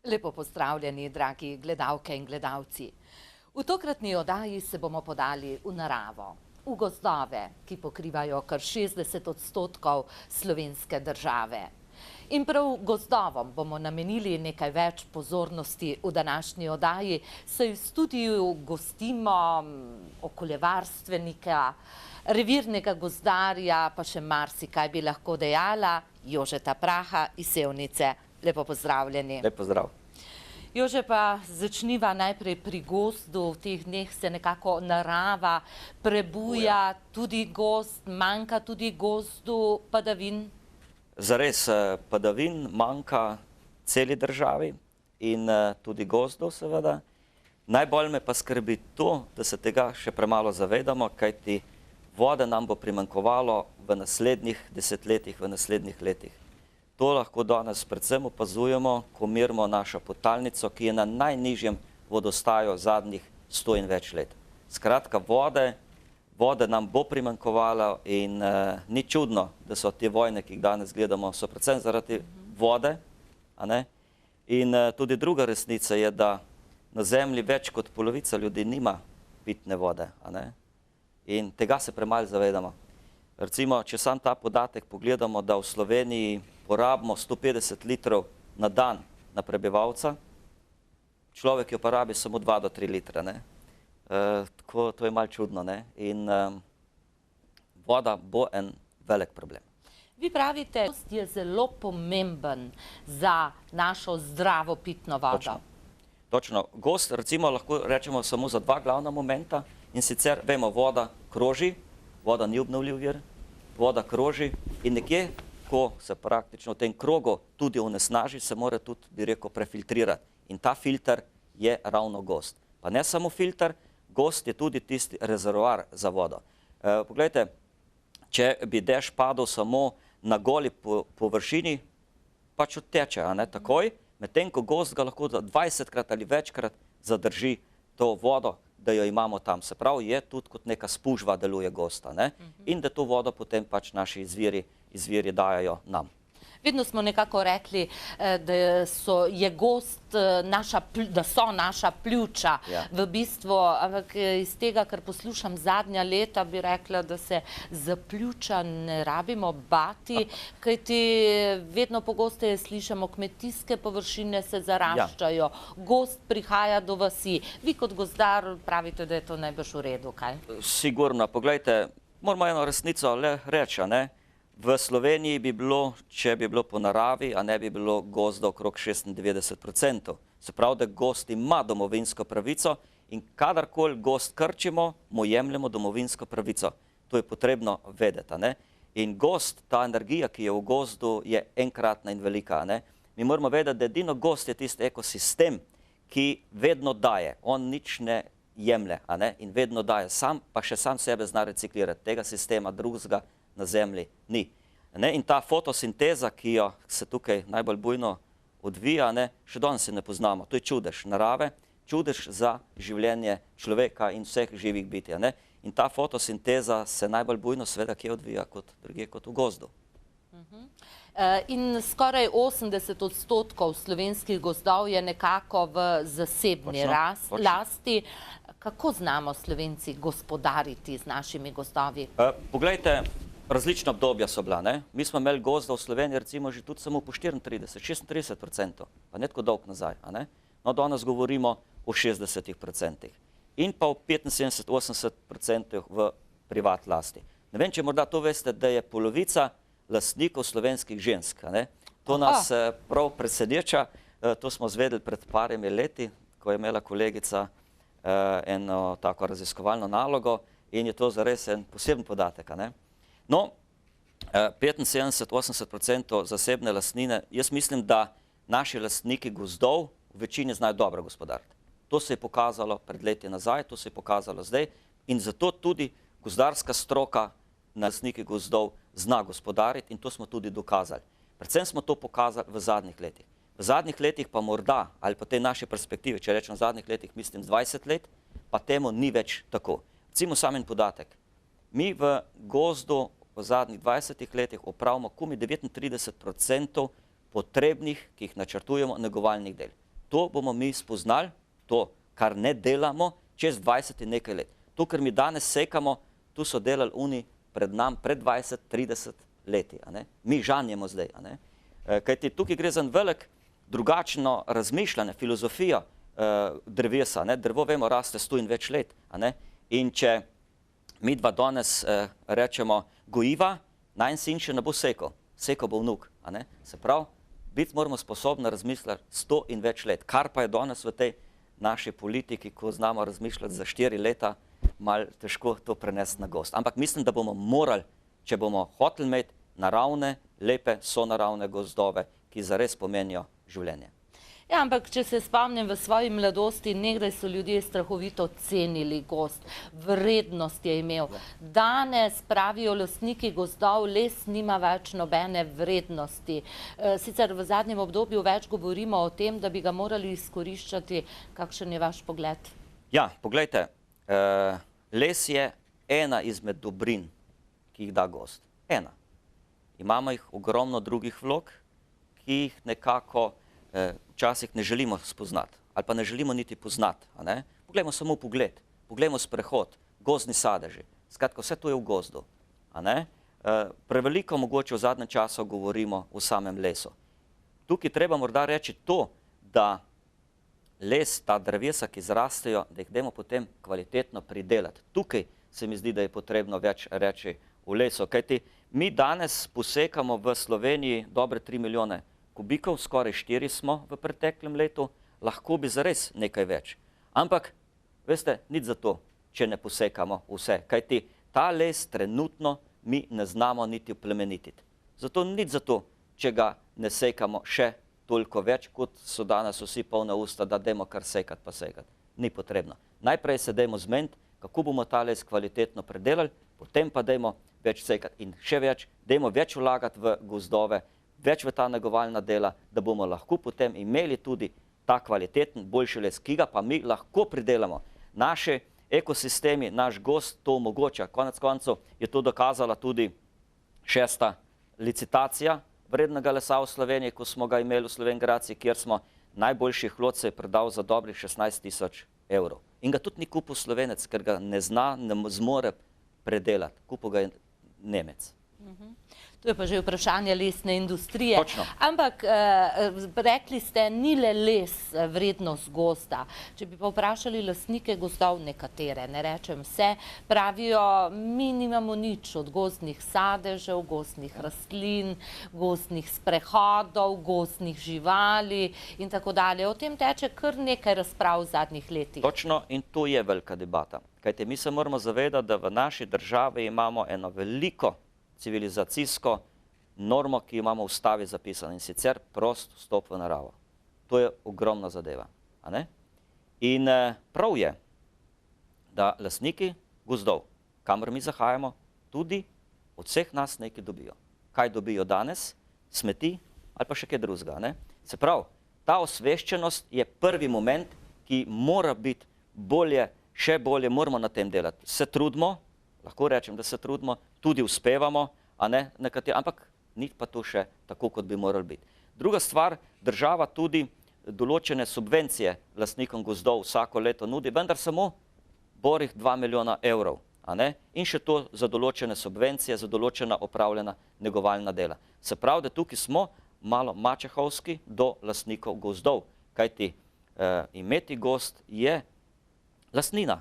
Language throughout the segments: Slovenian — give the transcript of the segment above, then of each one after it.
Lepo pozdravljeni, dragi gledalke in gledalci. V tokratni oddaji se bomo podali v naravo, v gozdove, ki pokrivajo kar 60% slovenske države. In prav gozdovom bomo namenili nekaj več pozornosti v današnji oddaji, saj v studiu gostimo okoljevarstvenika, revirnega gozdarja, pa še marsikaj bi lahko dejala, Jožeta Praha iz Sevnice. Lepo pozdravljeni. Lep pozdrav. Jože, pa začniva najprej pri gozdu. V teh dneh se nekako narava prebuja, tudi gozd, manjka tudi gozdu padavin. Zares padavin manjka celi državi in tudi gozdov seveda. Najbolj me pa skrbi to, da se tega še premalo zavedamo, kajti vode nam bo primanjkovalo v naslednjih desetletjih, v naslednjih letih. To lahko danes predvsem opazujemo, ko merimo našo podtalnico, ki je na najnižjem vodostaju zadnjih 100 in več let. Skratka, vode nam bo primanjkovalo in ni čudno, da so te vojne, ki jih danes gledamo, so predvsem zaradi vode. In tudi druga resnica je, da na zemlji več kot polovica ljudi nima pitne vode. In tega se premalo zavedamo. Recimo, če sam ta podatek pogledamo, da v Sloveniji porabimo 150 litrov na dan na prebivalca, človek jo porabi samo 2 do 3 litre. Tako, to je malo čudno. In voda bo en velik problem. Vi pravite, gost je zelo pomemben za našo zdravo pitno vodo. Točno. Gost, recimo, lahko rečemo samo za dva glavna momenta. In sicer, vemo, voda kroži, voda ni obnovljiv vir, voda kroži in nekje, ko se praktično v tem krogu tudi onesnaži, se mora tudi, bi rekel, prefiltrirati. In ta filter je ravno gozd. Pa ne samo filter, gozd je tudi tisti rezervoar za vodo. Poglejte, če bi dež padal samo na goli površini, pač odteče, takoj, medtem ko gozd ga lahko 20krat ali večkrat zadrži to vodo, da jo imamo tam. Se pravi, je tudi kot neka spužva deluje gozda. In da to vodo potem pač naši izviri dajajo nam. Vedno smo nekako rekli, da so naša pljuča v bistvu, ampak iz tega, kar poslušam zadnja leta, bi rekla, da se za pljuča ne rabimo bati, kajti vedno pogosteje slišimo, kmetijske površine se zaraščajo, gozd prihaja do vasi. Vi kot gozdar pravite, da je to najbrž v redu, kaj? Sigurno. Poglejte, moramo eno resnico le reči, V Sloveniji bi bilo, če bi bilo po naravi, a ne bi bilo gozda okrog 96%. Se pravi, da gozd ima domovinsko pravico in kadarkoli gozd krčimo, mu jemljemo domovinsko pravico. To je potrebno vedeti. In gozd, ta energija, ki je v gozdu, je enkratna in velika. Mi moramo vedeti, da edino gozd je tisti ekosistem, ki vedno daje. On nič ne jemlje in vedno daje. Sam pa še sam sebe zna reciklirati. Tega sistema drugega na zemlji ni. In ta fotosinteza, ki jo se tukaj najbolj bujno odvija, še danes se ne poznamo. To je čudež narave, čudež za življenje človeka in vseh živih bitij. In ta fotosinteza se najbolj bujno seveda kje odvija kot drugje kot v gozdu. In skoraj 80% slovenskih gozdov je nekako v zasebni lasti. Kako znamo Slovenci gospodariti z našimi gozdovi? Poglejte, različna obdobja so bila. Mi smo imeli gozda v Sloveniji recimo že tudi samo po 34–36%, pa ne tako dolgo nazaj. No, danes govorimo o 60%. In pa o 75–80% v privat lasti. Ne vem, če morda to veste, da je polovica lastnikov slovenskih žensk. To nas prav preseneča. To smo zvedeli pred parimi leti, ko je imela kolegica eno tako raziskovalno nalogo in je to zares en poseben podatek. No, 75–80% zasebne lastnine, jaz mislim, da naši lastniki gozdov v večini znajo dobro gospodariti. To se je pokazalo pred leti nazaj, to se je pokazalo zdaj in zato tudi gozdarska stroka lastniki gozdov zna gospodariti in to smo tudi dokazali. Predvsem smo to pokazali v zadnjih letih. V zadnjih letih pa morda, ali po tej naši perspektivi, če rečem v zadnjih letih, mislim 20 let, pa temu ni več tako. Recimo sam en podatek. Mi v gozdu v zadnjih 20 letih opravimo komaj 39% potrebnih, ki jih načrtujemo, negovalnih del. to bomo mi spoznali, to, kar ne delamo, čez 20 in nekaj let. To, kar mi danes sekamo, tu so delali oni pred nam, pred 20-30 leti. A ne? Mi žanjemo zdaj. A ne? Kajti tukaj gre za velik drugačno razmišljanje, filozofijo drevesa. Ne? Drevo, vemo, raste 100 in več let. A ne? In če mi dva danes rečemo gojiva, najin sin še ne bo sekal. Sekal bo vnuk. A ne? Se pravi, biti moramo sposobni razmišljati 100 in več let. Kar pa je danes v tej naši politiki, ko znamo razmišljati za 4 leta, malo težko to prenesti na gost. Ampak mislim, da bomo morali, če bomo hoteli imeti naravne, lepe, sonaravne gozdove, ki zares pomenijo življenje. Ja, ampak če se spomnim v svoji mladosti, nekdaj so ljudje strahovito cenili gozd, vrednost je imel. Danes pravijo lastniki gozdov, les nima več nobene vrednosti. Sicer v zadnjem obdobju več govorimo o tem, da bi ga morali izkoriščati. Kakšen je vaš pogled? Ja, poglejte, les je ena izmed dobrin, ki jih da gozd. Ena. Imamo jih ogromno drugih vlog, ki jih nekako včasih ne želimo spoznati, ali pa ne želimo niti poznati. Poglejmo samo pogled, poglejmo sprehod, gozdni sadeži. Skratka, vse to je v gozdu. Preveliko mogoče v zadnjem času govorimo o samem lesu. Tukaj treba morda reči to, da les, ta drevesa, ki zrastejo, da jih dajmo potem kvalitetno pridelati. Tukaj se mi zdi, da je potrebno več reči v lesu. Kajti mi danes posekamo v Sloveniji dobre 3 milijone kubikov, skoraj 4 smo v preteklem letu, lahko bi zares nekaj več. Ampak, veste, nič za to, če ne posekamo vse. Kajti ta les trenutno mi ne znamo niti oplemenititi. Zato nič za to, če ga ne sekamo še toliko več, kot so danes vsi polna usta, da dajmo kar sekati pa sekati. Ni potrebno. Najprej se dajmo zmeniti, kako bomo ta les kvalitetno predelali, potem pa dajmo več sekati. In še več, dajmo več vlagati v gozdove, več v ta negovalna dela, da bomo lahko potem imeli tudi ta kvaliteten, boljši les, ki ga pa mi lahko pridelamo. Naši ekosistemi, naš gozd to omogoča. Konec koncev je to dokazala tudi 6. licitacija vrednega lesa v Sloveniji, ko smo ga imeli v Slovenj Gradcu, kjer smo najboljši hlod se je prodal za dobrih 16 000 evrov. In ga tudi ni kupil Slovenec, ker ga ne zna, ne zmore predelati. Kupil ga je Nemec. To je pa že vprašanje lesne industrije. Točno. Ampak rekli ste, ni le les vrednost gozda. Če bi pa vprašali lastnike gozdov, nekatere, ne rečem vse, pravijo, mi nimamo nič od gozdnih sadežev, gozdnih rastlin, gozdnih sprehodov, gozdnih živali in tako dalje. O tem teče kar nekaj razprav v zadnjih letih. Točno, in to je velika debata. Kajte mi se moramo zavedati, da v naši državi imamo eno veliko civilizacijsko normo, ki imamo v ustavi zapisano, in sicer prost vstop v naravo. To je ogromna zadeva. In prav je, da lastniki gozdov, kamor mi zahajamo, tudi od vseh nas nekaj dobijo. Kaj dobijo danes? Smeti ali pa še kaj drugega. Se pravi, ta osveščenost je prvi moment, ki mora biti bolje, še bolje, moramo na tem delati. Se trudimo, lahko rečem, da se trudimo, tudi uspevamo, ampak ni pa to še tako, kot bi morali biti. Druga stvar, država tudi določene subvencije lastnikom gozdov vsako leto nudi, vendar samo borih 2 milijona evrov. In še to za določene subvencije, za določena opravljena negovalna dela. Se pravi, da tukaj smo malo mačehovski do lastnikov gozdov, kajti imeti gozd je lastnina,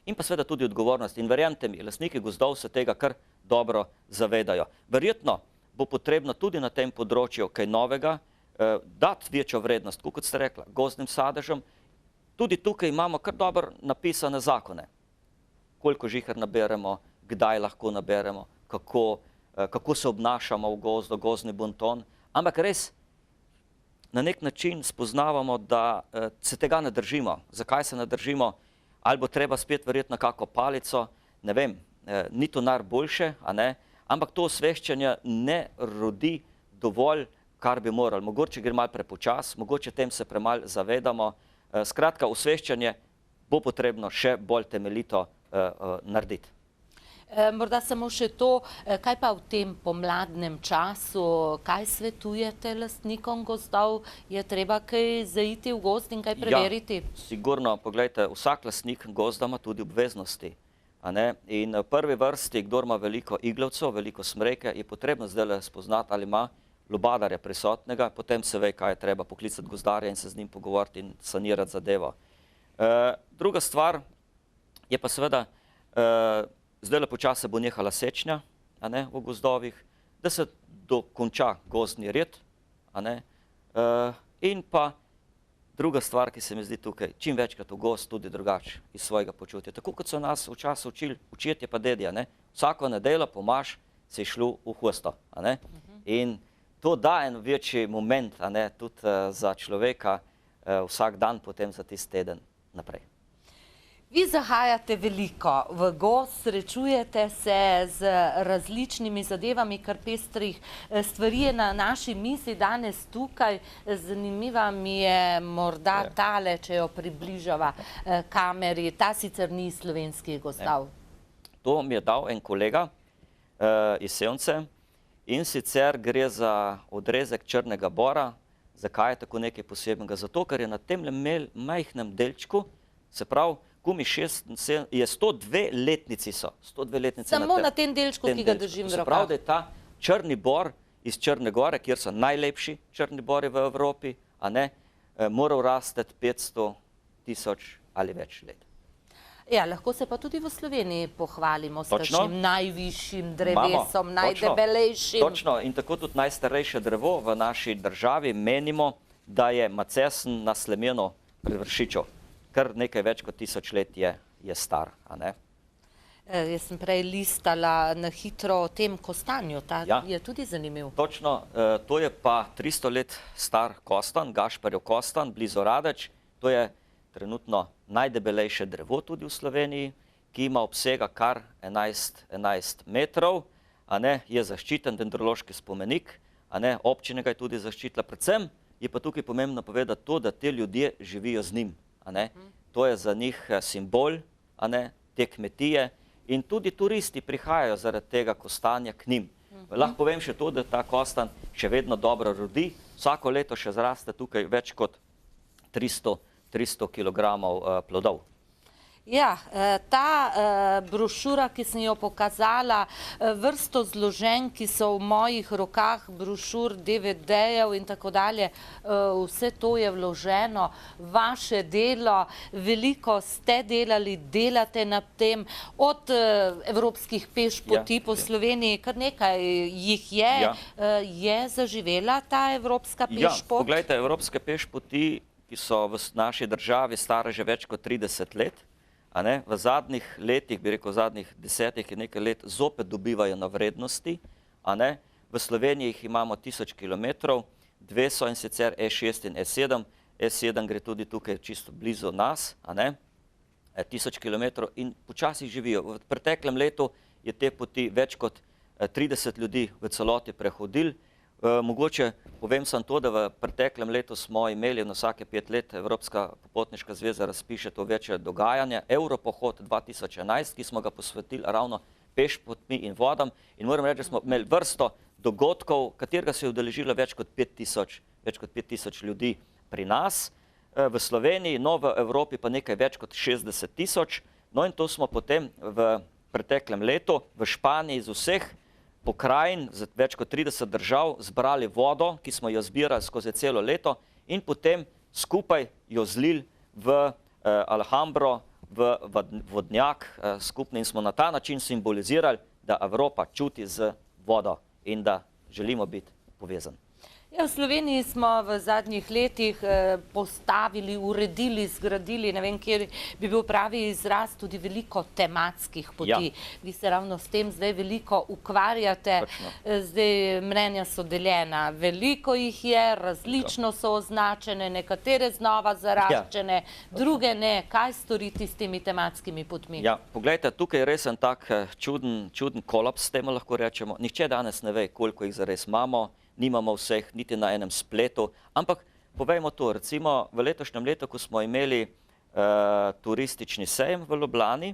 in pa seveda tudi odgovornost. In verjemite mi, lastniki gozdov se tega kar dobro zavedajo. Verjetno bo potrebno tudi na tem področju kaj novega, dati večjo vrednost, kot ste rekla, gozdnim sadežem. Tudi tukaj imamo kar dobro napisane zakone. Koliko žiher naberemo, kdaj lahko naberemo, kako se obnašamo v gozdu, gozdni bonton. Ampak res na nek način spoznavamo, da se tega ne držimo. Zakaj se ne držimo? Ali bo treba spet verjetno kako palico, ne vem, ni to najboljše, ampak to osveščanje ne rodi dovolj, kar bi morali. Mogoče gre malo prepočas, mogoče tem se premalo zavedamo. Skratka, osveščanje bo potrebno še bolj temeljito narediti. Morda samo še to, kaj pa v tem pomladnem času, kaj svetujete lastnikom gozdov? Je treba kaj zaiti v gozd in kaj preveriti? Ja, sigurno, poglejte, vsak lastnik gozda ima tudi obveznosti. In v prvi vrsti, kdor ima veliko iglavcev, veliko smreke, je potrebno zdaj spoznati, ali ima lubadarja prisotnega, potem se ve, kaj je treba poklicati gozdarja in se z njim pogovoriti in sanirati zadevo. Druga stvar je pa seveda, zdaj počasi bo nehala sečnja v gozdovih, da se dokonča gozdni red. In pa druga stvar, ki se mi zdi tukaj, čim večkrat v gozd tudi drugače iz svojega počutja. Tako kot so nas včasih učili očetje pa dedje. Vsako nedeljo po maš se je šlo v hosto. In to da en večji moment tudi za človeka vsak dan potem za tisti teden naprej. Vi zahajate veliko v gozd, srečujete se z različnimi zadevami, kar pestrih stvari je na naši mizi danes tukaj. Zanimiva mi je morda tale, če jo približava kameri. Ta sicer ni slovenskih gozdov. To mi je dal en kolega iz Sevnice in sicer gre za odrezek črnega bora. Zakaj je tako nekaj posebnega? Zato, ker je na tem majhnem delčku, se pravi, je 102 letnici so. 102 letnice samo na tem delčku, ki ga držim v rokah. Se pravi, da je ta črni bor iz Črne gore, kjer so najlepši črni bori v Evropi, moral rasteti 500 000 ali več let. Ja, lahko se pa tudi v Sloveniji pohvalimo s kakšnim najvišjim drevesom, najdebelejšim. Točno, in tako tudi najstarejše drevo v naši državi menimo, da je macesen na slemeno pri Vršiču. Kar nekaj več kot 1000 let je star. Jaz sem prej listala na hitro o tem kostanju, ta je tudi zanimiv. Točno, to je pa 300 let star kostan, Gašperjev kostan, blizu Radeč. To je trenutno najdebelejše drevo tudi v Sloveniji, ki ima obsega kar 11 metrov, je zaščiten dendrološki spomenik, občina ga je tudi zaščitila. Predvsem je pa tukaj pomembno povedati to, da te ljudje živijo z njim. To je za njih simbol te kmetije in tudi turisti prihajajo zaradi tega kostanja k njim. Lahko povem še to, da ta kostan še vedno dobro rodi. Vsako leto še zraste tukaj več kot 300 kilogramov plodov. Ja, ta brošura, ki sem jo pokazala, vrsto zloženj, ki so v mojih rokah, brošur, DVD-jev in tako dalje, vse to je vloženo, vaše delo, veliko ste delali, delate na tem, od evropskih pešpoti po Sloveniji, kar nekaj jih je. Je zaživela ta evropska pešpot? Ja, poglejte, evropske pešpoti, ki so v naši državi stare že več kot 30 let, v zadnjih letih, bi rekel, v zadnjih 10 in nekaj let zopet dobivajo na vrednosti. V Sloveniji jih imamo 1000 kilometrov, dve so in sicer E6 in E7. E7 gre tudi tukaj čisto blizu nas, 1000 kilometrov in počasi živijo. V preteklem letu je te poti več kot 30 ljudi v celoti prehodili. Mogoče povem samo to, da v preteklem letu smo imeli na vsake 5 let Evropska popotniška zveza razpiše to večje dogajanje, Europohod 2011, ki smo ga posvetili ravno pešpotmi in vodam in moram reči, da smo imeli vrsto dogodkov, katerega se je udeležilo več kot 5000 ljudi pri nas, v Sloveniji, no v Evropi pa nekaj več kot 60 000. No in to smo potem v preteklem letu v Španiji z vseh pokrajin, z več kot 30 držav, zbrali vodo, ki smo jo zbirali skozi celo leto in potem skupaj jo zlili v Alhambro, v vodnjak skupni in smo na ta način simbolizirali, da Evropa čuti z vodo in da želimo biti povezani. V Sloveniji smo v zadnjih letih postavili, uredili, zgradili, ne vem, kjer bi bil pravi izraz, tudi veliko tematskih poti. Vi se ravno s tem zdaj veliko ukvarjate, zdaj mnenja so deljena. Veliko jih je, različno so označene, nekatere znova zaraščene, druge ne. Kaj storiti s temi tematskimi potmi? Ja, poglejte, tukaj je res en tak čuden kolaps, s tem lahko rečemo. Nihče danes ne ve, koliko jih zares imamo. Nimamo vseh, niti na enem spletu, ampak povejmo to, recimo v letošnjem letu, ko smo imeli turistični sejem v Ljubljani,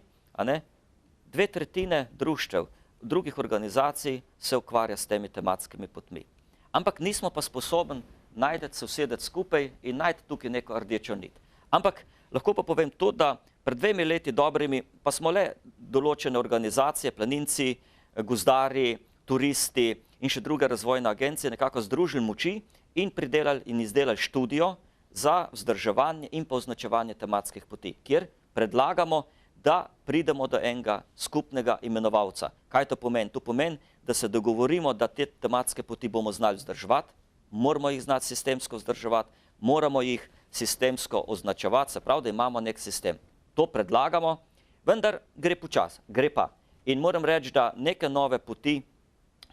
2/3 društev, drugih organizacij se ukvarja s temi tematskimi potmi. Ampak nismo pa sposobni najti, se usedeti skupaj in najti tukaj neko rdečo nit. Ampak lahko pa povem to, da pred 2 leti dobrimi pa smo le določene organizacije, planinci, gozdarji, turisti in še druge razvojne agencije nekako združili moči in pridelali in izdelali študijo za vzdrževanje in pa označevanje tematskih poti, kjer predlagamo, da pridemo do enega skupnega imenovalca. Kaj to pomeni? To pomeni, da se dogovorimo, da te tematske poti bomo znali vzdrževati, moramo jih znati sistemsko vzdrževati, moramo jih sistemsko označevati, se pravi, da imamo nek sistem. To predlagamo, vendar gre počasi, gre pa. In moram reči, da neke nove poti,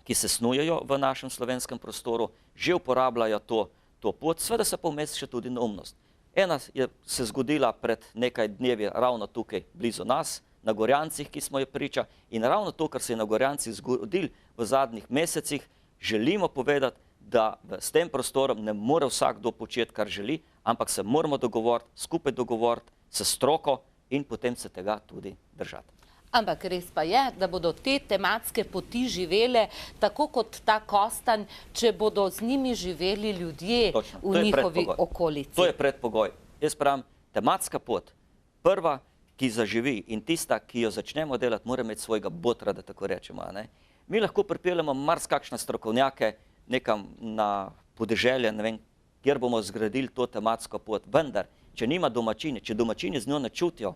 ki se snujejo v našem slovenskem prostoru, že uporabljajo to pot, seveda se pa vmes še tudi neumnost. Ena je se zgodila pred nekaj dnevi ravno tukaj blizu nas, na Gorjancih, ki smo jo priča, in ravno to, kar se je na Gorjancih zgodilo v zadnjih mesecih, želimo povedati, da s tem prostorom ne more vsakdo početi, kar želi, ampak se moramo dogovoriti, skupaj dogovoriti s stroko in potem se tega tudi držati. Ampak res pa je, da bodo te tematske poti živele tako kot ta kostanj, če bodo z njimi živeli ljudje v njihovi okolici. To je predpogoj. Jaz pravim, tematska pot, prva, ki zaživi in tista, ki jo začnemo delati, mora imeti svojega botra, da tako rečemo. Mi lahko pripeljemo marsikakšne strokovnjake nekam na podeželje, ne vem, kjer bomo zgradili to tematsko pot. Vendar, če nima domačini, če domačini z njo ne čutijo,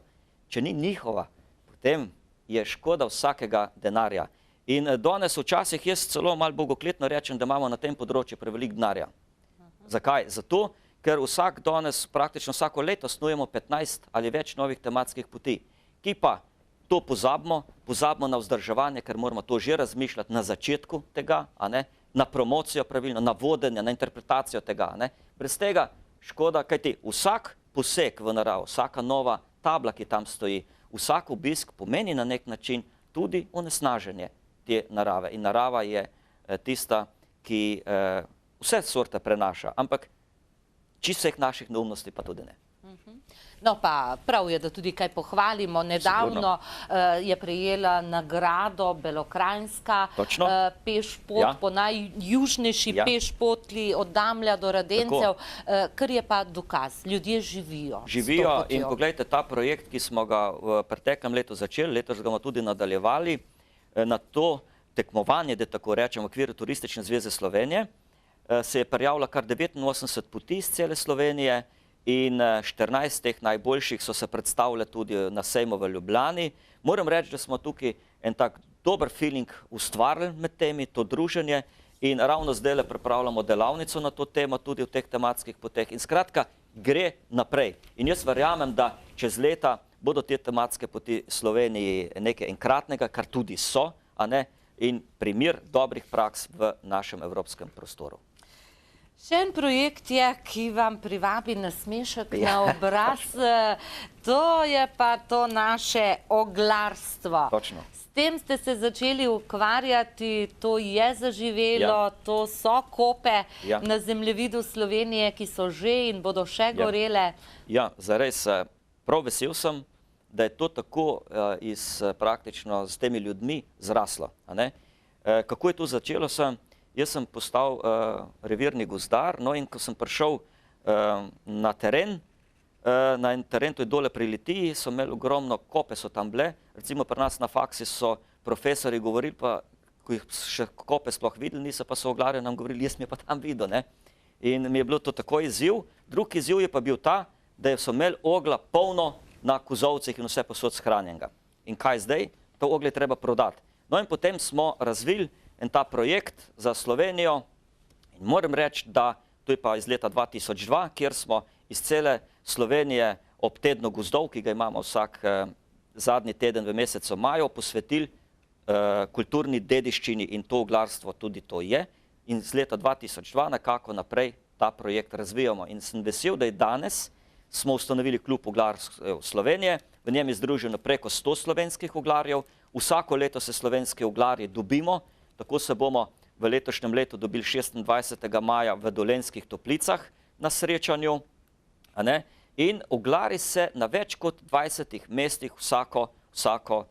če ni njihova, potem je škoda vsakega denarja. In danes včasih jaz celo malo bogokletno rečem, da imamo na tem področju preveliko denarja. Zakaj? Zato, ker vsak danes, praktično vsako leto snujemo 15 ali več novih tematskih poti, ki pa to pozabimo na vzdrževanje, ker moramo to že razmišljati na začetku tega, na promocijo pravilno, na vodenje, na interpretacijo tega. Brez tega škoda, kajti vsak poseg v naravo, vsaka nova tabla, ki tam stoji, vsak obisk pomeni na nek način tudi onesnaženje te narave. In narava je tista, ki vse sorte prenaša, ampak čisto vseh naših neumnosti pa tudi ne. No pa prav je, da tudi kaj pohvalimo. Nedavno je prejela nagrado Belokranjska pešpot po najjužnejši pešpotli od Damlja do Radencev, kar je pa dokaz. Ljudje živijo. Živijo in poglejte, ta projekt, ki smo ga v preteklem letu začeli, letos ga bomo tudi nadaljevali, na to tekmovanje, da tako rečem, v okviru Turistične zveze Slovenije, se je prijavila kar 89 poti iz cele Slovenije, in 14 teh najboljših so se predstavile tudi na sejmu v Ljubljani. Moram reči, da smo tukaj en tak dober feeling ustvarili med temi, to druženje, in ravno zdaj pripravljamo delavnico na to temo tudi v teh tematskih poteh. In skratka, gre naprej. In jaz verjamem, da čez leta bodo te tematske poti Sloveniji nekaj enkratnega, kar tudi so, in primer dobrih praks v našem evropskem prostoru. Še en projekt je, ki vam privabi nasmešek na obraz, to je pa to naše oglarstvo. Točno. S tem ste se začeli ukvarjati, to je zaživelo, to so kope na zemljevidu Slovenije, ki so že in bodo še gorele. Ja, zares, prav vesel sem, da je to tako praktično s temi ljudmi zraslo. Kako je to začelo sem? Jaz sem postal revirni gozdar, no in ko sem prišel na teren, to je dole pri Litiji, so imeli ogromno kope, so tam bile, recimo pri nas na faksi so profesori govorili, pa ko jih še kope sploh videli niso, pa so oglarje nam govorili, jaz mi je pa tam videl, in mi je bilo to tako izziv. Drugi izziv je pa bil ta, da so imeli ogla polno na kozovcih in vse posod shranjenega. In kaj zdaj? To oglje treba prodati. No in potem smo razvili en ta projekt za Slovenijo in moram reči, da to je pa iz leta 2002, kjer smo iz cele Slovenije ob tednu gozdov, ki ga imamo vsak zadnji teden v mesecu maju, posvetili kulturni dediščini in to oglarstvo tudi to je. In z leta 2002 nekako naprej ta projekt razvijamo. In sem vesel, da je danes smo ustanovili klub oglarjev Slovenije, v njem je združeno preko 100 slovenskih oglarjev, vsako leto se slovenski oglarji dobimo. Tako se bomo v letošnjem letu dobili 26. maja v Dolenjskih Toplicah na srečanju. In oglari se na več kot 20 mestih vsako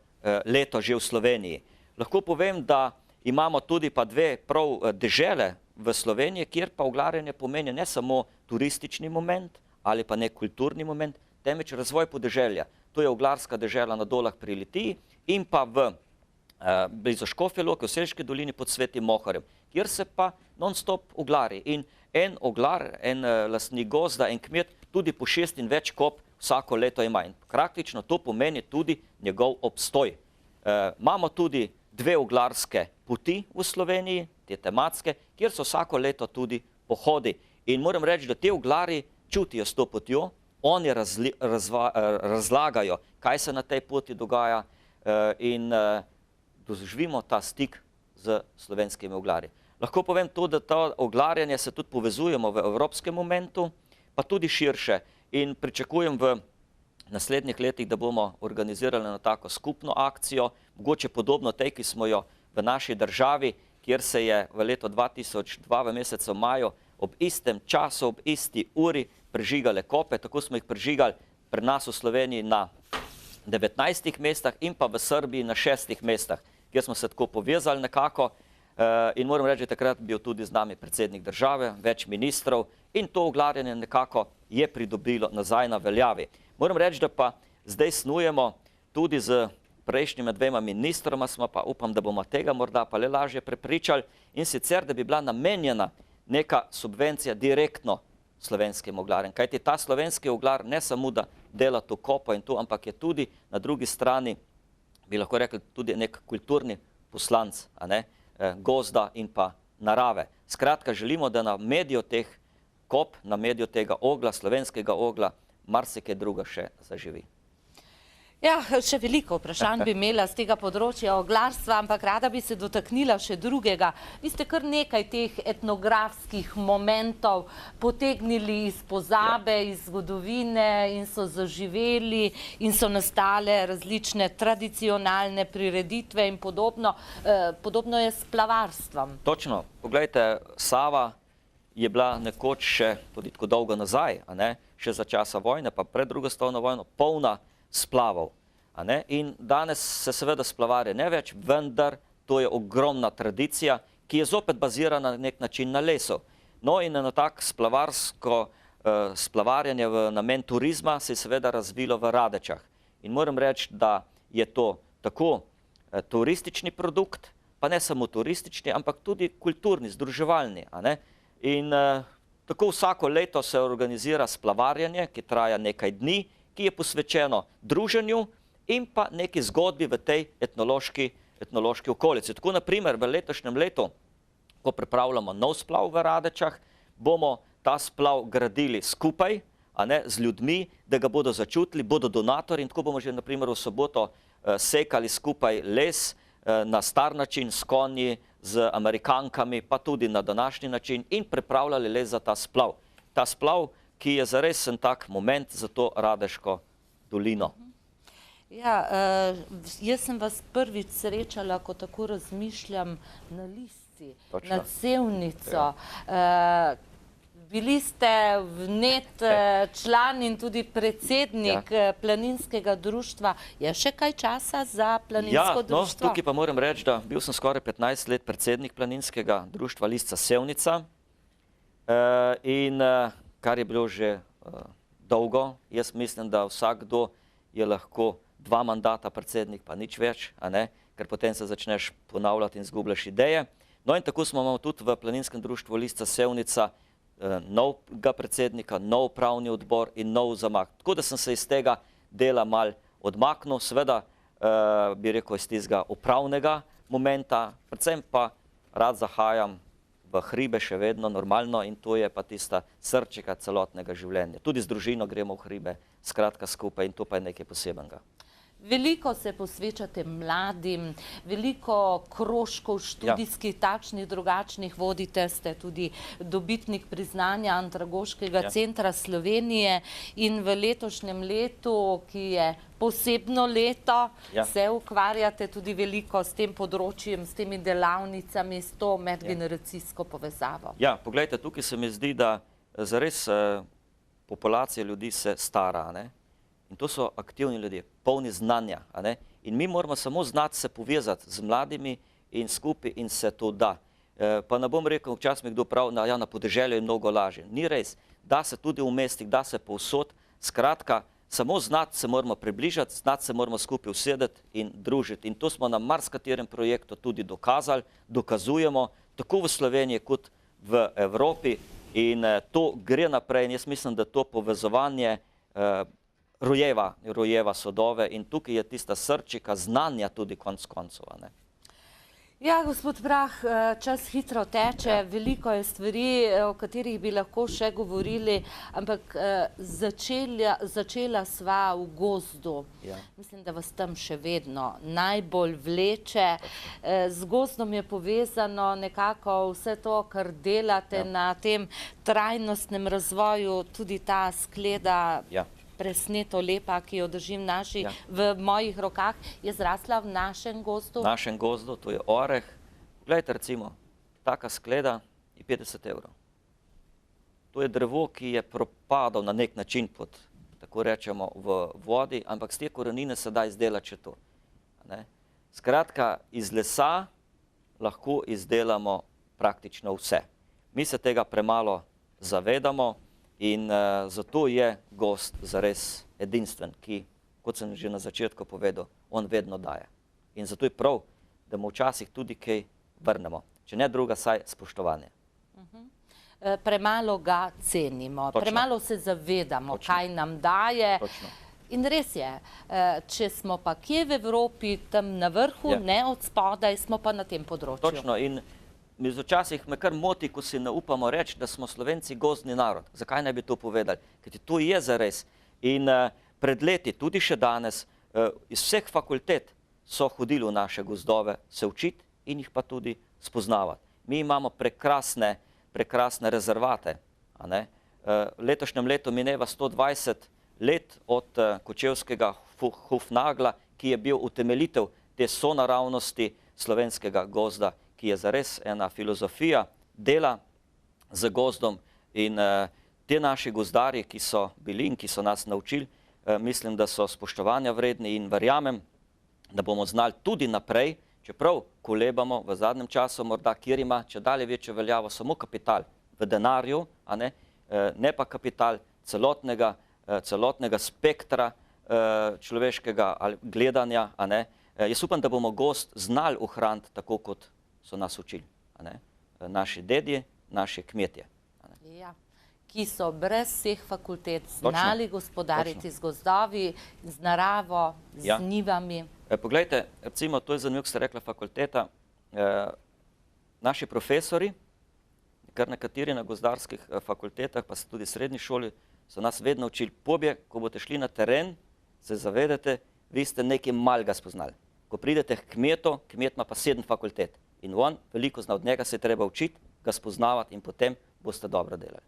leto že v Sloveniji. Lahko povem, da imamo tudi pa dve prav dežele v Sloveniji, kjer pa oglarjenje pomeni ne samo turistični moment ali pa nek kulturni moment, temveč razvoj podeželja. To je oglarska dežela na Dolah pri Litiji in pa blizu Škofje Loke v Selški dolini pod Svetim Moharjem, kjer se pa non-stop oglari. In en oglar, en lastnik gozda, en kmet tudi po 6 in več kop vsako leto ima. In praktično to pomeni tudi njegov obstoj. Imamo tudi dve oglarske poti v Sloveniji, te tematske, kjer so vsako leto tudi pohodi. In moram reči, da te oglari čutijo s to potjo, oni razlagajo, kaj se na tej poti dogaja in doživimo ta stik z slovenskimi oglarji. Lahko povem to, da to oglarjanje se tudi povezujemo v evropskem momentu, pa tudi širše. In pričakujem v naslednjih letih, da bomo organizirali na tako skupno akcijo, mogoče podobno tej, ki smo jo v naši državi, kjer se je v letu 2002 v mesecu maju ob istem času, ob isti uri prežigale kope. Tako smo jih prežigali pri nas v Sloveniji na 19 mestah in pa v Srbiji na 6 mestah, kjer smo se tako povezali nekako. In moram reči, da takrat bil tudi z nami predsednik države, več ministrov in to oglarjanje nekako je pridobilo nazaj na veljavi. Moram reči, da pa zdaj snujemo tudi z prejšnjima dvema ministroma, smo pa upam, da bomo tega morda pa le lažje prepričali, in sicer, da bi bila namenjena neka subvencija direktno slovenskim oglarjem. Kajti ta slovenski oglar ne samo, da dela to kopo in to, ampak je tudi na drugi strani, bi lahko rekli, tudi nek kulturni poslanc, a ne, gozda in pa narave. Skratka, želimo, da na mediju teh kop, na mediju tega ogla, slovenskega ogla, marsikaj druga še zaživi. Ja, še veliko vprašanj bi imela z tega področja oglarstva, ampak rada bi se dotaknila še drugega. Vi ste kar nekaj teh etnografskih momentov potegnili iz pozabe, iz zgodovine in so zaživeli in so nastale različne tradicionalne prireditve in podobno. Podobno je s plavarstvom. Točno. Poglejte, Sava je bila nekoč še tudi tako dolgo nazaj, a ne, še za časa vojne, pa pred drugo svetovno vojno, polna splavov. In danes se seveda splavarje ne več, vendar to je ogromna tradicija, ki je zopet bazirana na nek način na lesu. No in na tak splavarjanje v namen turizma se je seveda razvilo v Radečah. In moram reči, da je to tako turistični produkt, pa ne samo turistični, ampak tudi kulturni, združevalni. In tako vsako leto se organizira splavarjanje, ki traja nekaj dni, ki je posvečeno druženju in pa neki zgodbi v tej etnološki okolici. Tako naprimer v letošnjem letu, ko pripravljamo nov splav v Radečah, bomo ta splav gradili skupaj, z ljudmi, da ga bodo začutili, bodo donatorji in tako bomo že naprimer v soboto sekali skupaj les na star način s konji, z Amerikankami, pa tudi na današnji način in pripravljali les za ta splav. Ta splav, ki je zares en tak moment za to Radeško dolino. Ja, jaz sem vas prvič srečala, ko tako razmišljam, na Lisci, nad Sevnico. Bili ste vnet član in tudi predsednik planinskega društva. Je še kaj časa za planinsko društvo? Ja, tukaj pa moram reči, da bil sem skoraj 15 let predsednik planinskega društva Lisca Sevnica in kar je bilo že dolgo. Jaz mislim, da vsakdo je lahko 2 mandata predsednik, pa nič več, ker potem se začneš ponavljati in zgubljaš ideje. No in tako smo imeli tudi v planinskem društvu Lisca Sevnica novega predsednika, nov upravni odbor in nov zamah. Tako da sem se iz tega dela mal odmaknil, seveda bi rekel iz tistega upravnega momenta, predvsem pa rad zahajam v hribe še vedno normalno in to je pa tista srčika celotnega življenja. Tudi z družino gremo v hribe, skratka skupaj in to pa je nekaj posebenega. Veliko se posvečate mladim, veliko krožkov študijskih, takšnih, drugačnih vodite, ste tudi dobitnik priznanja Andragoškega centra Slovenije in v letošnjem letu, ki je posebno leto, se ukvarjate tudi veliko s tem področjem, s temi delavnicami, s to medgeneracijsko povezavo. Ja, poglejte, tukaj se mi zdi, da zares populacija ljudi se stara, in to so aktivni ljudje, polni znanja, In mi moramo samo znati se povezati z mladimi in skupaj in se to da. Pa ne bom rekel, včasih mi kdo pravi, ja, na podeželju je mnogo lažje. Ni res, da se tudi v mestih, da se povsod. Skratka, samo znati se moramo približati, znati se moramo skupaj usedeti in družiti. In to smo na marsikaterem projektu tudi dokazali, dokazujemo, tako v Sloveniji kot v Evropi. In to gre naprej in jaz mislim, da to povezovanje rojeva sodove in tukaj je tista srčika znanja tudi konec koncev. Ja, gospod Prah, čas hitro teče, veliko je stvari, o katerih bi lahko še govorili, ampak začela sva v gozdu. Mislim, da vas tam še vedno najbolj vleče. Z gozdom je povezano nekako vse to, kar delate na tem trajnostnem razvoju, tudi ta skleda presneto lepa, ki jo držim v mojih rokah, je zrasla v našem gozdu? V našem gozdu, to je oreh. Poglejte, recimo, taka skleda je 50 evrov. To je drevo, ki je propadal na nek način pod, tako rečemo, v vodi, ampak z te korenine se da izdelati še to. Skratka, iz lesa lahko izdelamo praktično vse. Mi se tega premalo zavedamo, in zato je gozd zares edinstven, ki, kot sem že na začetku povedal, on vedno daje. In zato je prav, da mu včasih tudi kaj vrnemo. Če ne druga, saj spoštovanje. Premalo ga cenimo, premalo se zavedamo, kaj nam daje. In res je, če smo pa kje v Evropi, tam na vrhu, ne od spodaj, smo pa na tem področju. Točno, in včasih me kar moti, ko si ne upamo reči, da smo Slovenci gozdni narod. Zakaj ne bi to povedali? Ker to je zares. In pred leti, tudi še danes, iz vseh fakultet so hodili v naše gozdove se učiti in jih pa tudi spoznavati. Mi imamo prekrasne rezervate. Letošnjem letu mineva 120 let od kočevskega Hufnagla, ki je bil utemeljitelj te sonaravnosti slovenskega gozda, ki je zares ena filozofija dela z gozdom in te naši gozdarji, ki so bili in ki so nas naučili, mislim, da so spoštovanja vredni in verjamem, da bomo znali tudi naprej, čeprav kolebamo v zadnjem času, morda kjer ima čedalje večjo veljavo samo kapital v denarju, ne pa kapital celotnega spektra človeškega gledanja. Jaz upam, da bomo gozd znali ohraniti tako, kot so nas učili. Naši dedje, naši kmetje. Ki so brez vseh fakultet znali gospodariti z gozdovi, z naravo, z njivami. Poglejte, recimo, to je zanimivo, ko ste rekla fakulteta. Naši profesori, kar nekateri na gozdarskih fakultetah, pa tudi srednji šoli, so nas vedno učili, pobje, ko boste šli na teren, se zavedate, vi ste nekaj malega spoznali. Ko pridete k kmetu, kmet ima pa 7 fakultet. In on veliko zna, od njega se je treba učiti, ga spoznavati in potem boste dobro delali.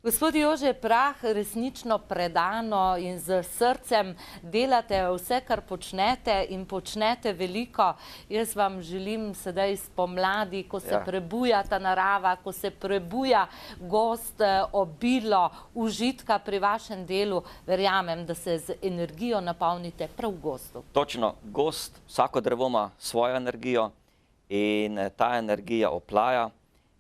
Gospod Jože Prah, resnično predano in z srcem delate vse, kar počnete in počnete veliko. Jaz vam želim sedaj spomladi, ko se prebuja ta narava, ko se prebuja gozd, obilo, užitka pri vašem delu. Verjamem, da se z energijo napolnite prav v gozdu. Točno, gozd, vsako drevo ima svojo energijo in ta energija oplaja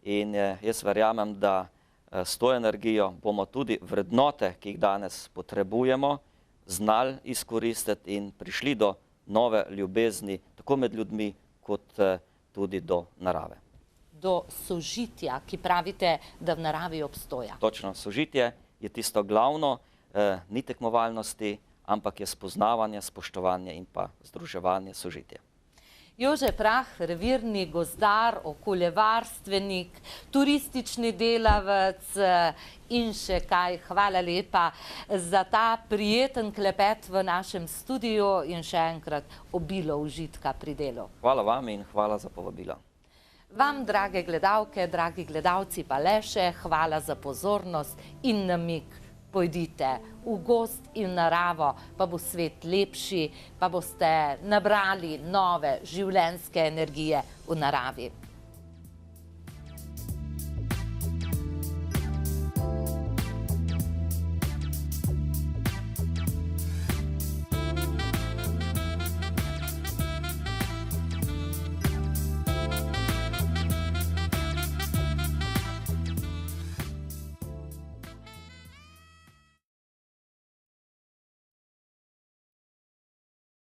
in jaz verjamem, da s to energijo bomo tudi vrednote, ki jih danes potrebujemo, znali izkoristiti in prišli do nove ljubezni, tako med ljudmi, kot tudi do narave. Do sožitja, ki pravite, da v naravi obstoja. Točno, sožitje je tisto glavno, ni tekmovalnosti, ampak je spoznavanje, spoštovanje in pa združevanje, sožitje. Jože Prah, revirni gozdar, okoljevarstvenik, turistični delavec in še kaj. Hvala lepa za ta prijeten klepet v našem studiu in še enkrat obilo užitka pri delu. Hvala vam in hvala za povabilo. Vam, drage gledalke, dragi gledalci, pa le še hvala za pozornost in namig. Pojdite v gozd in naravo, pa bo svet lepši, pa boste nabrali nove življenjske energije v naravi.